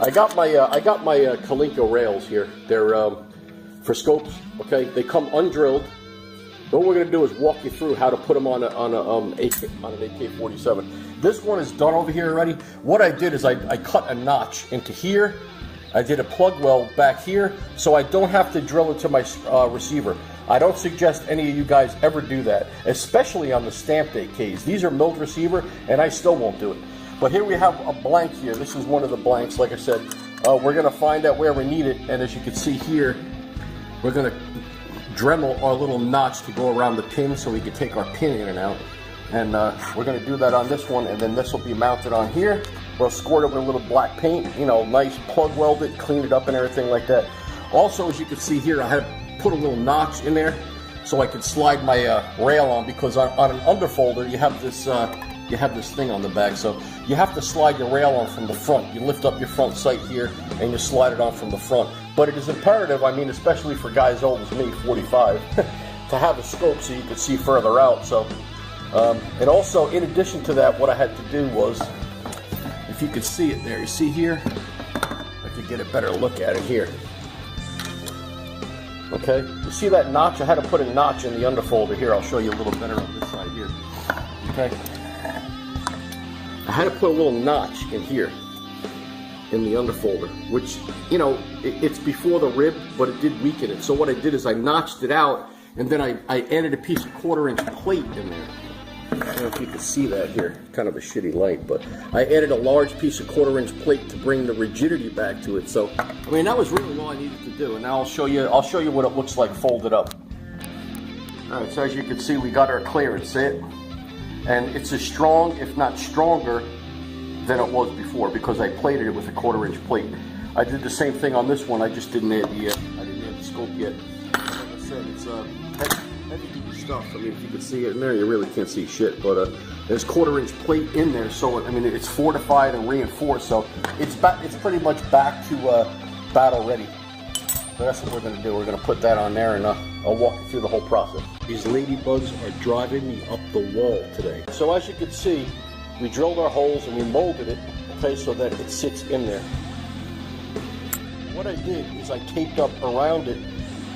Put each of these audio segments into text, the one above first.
I got my Kalinko rails here. They're for scopes. Okay, they come undrilled. What we're gonna do is walk you through how to put them on an AK-47. This one is done over here already. What I did is I cut a notch into here. I did a plug weld back here, so I don't have to drill into my receiver. I don't suggest any of you guys ever do that, especially on the stamped AKs. These are milled receiver, and I still won't do it. But here we have a blank here. This is one of the blanks, like I said. We're gonna find out where we need it, and as you can see here, we're gonna Dremel our little notch to go around the pin so we can take our pin in and out. And we're going to do that on this one, and then this will be mounted on here. We'll squirt it with a little black paint, you know, nice plug weld it, clean it up and everything like that. Also, as you can see here, I had to put a little notch in there so I could slide my rail on, because on an underfolder you have this thing on the back, so you have to slide your rail on from the front. You lift up your front sight here and you slide it on from the front. But it is imperative, I mean, especially for guys old as me, 45, to have a scope so you can see further out. So, and also, in addition to that, what I had to do was, if you could see it there, you see here, I could get a better look at it here. Okay, you see that notch? I had to put a notch in the underfolder here. I'll show you a little better on this side here. Okay, I had to put a little notch in here, in the underfolder, which, you know, it's before the rib, but it did weaken it. So what I did is I notched it out, and then I added a piece of 1/4 inch plate in there. I don't know if you can see that here, kind of a shitty light, but I added a large piece of 1/4 inch plate to bring the rigidity back to it. So, I mean, that was really all I needed to do, and now I'll show you what it looks like folded up. All right, so as you can see, we got our clearance, see it? And it's as strong, if not stronger, than it was before, because I plated it with a 1/4 inch plate. I did the same thing on this one. I just didn't add the scope yet. Like I said, it's heavy duty stuff. I mean, if you can see it in there, you really can't see shit. But there's 1/4 inch plate in there, so I mean, it's fortified and reinforced. So it's pretty much back to battle ready. So that's what we're going to do. We're going to put that on there, and I'll walk you through the whole process. These ladybugs are driving me up the wall today. So as you can see, we drilled our holes and we molded it, okay, so that it sits in there. What I did is I taped up around it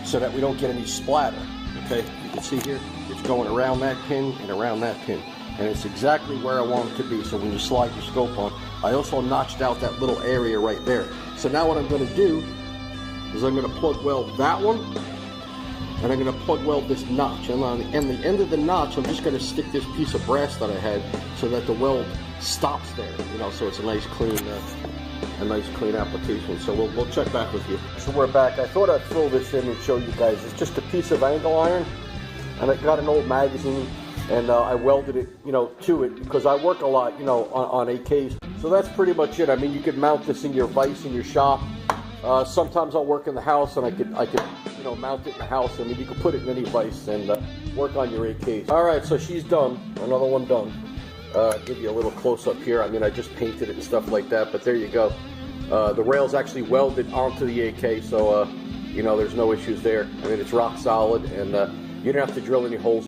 so that we don't get any splatter, okay? You can see here, it's going around that pin and around that pin. And it's exactly where I want it to be, so when you slide your scope on, I also notched out that little area right there. So now what I'm going to do is I'm going to plug weld that one, and I'm going to plug weld this notch. And on the end of the notch, I'm just going to stick this piece of brass that I had so that the weld stops there, you know, so it's a nice clean application. So we'll check back with you. So we're back. I thought I'd throw this in and show you guys. It's just a piece of angle iron, and I got an old magazine, and I welded it, you know, to it, because I work a lot, you know, on AKs. So that's pretty much it. I mean, you could mount this in your vise in your shop. Sometimes I'll work in the house, and I could you know, mount it in the house. I mean, you can put it in any vise and work on your AKs. All right, so she's done. Another one done. Give you a little close up here. I mean, I just painted it and stuff like that, but there you go. The rail's actually welded onto the AK, so you know, there's no issues there. I mean, it's rock solid, and you don't have to drill any holes.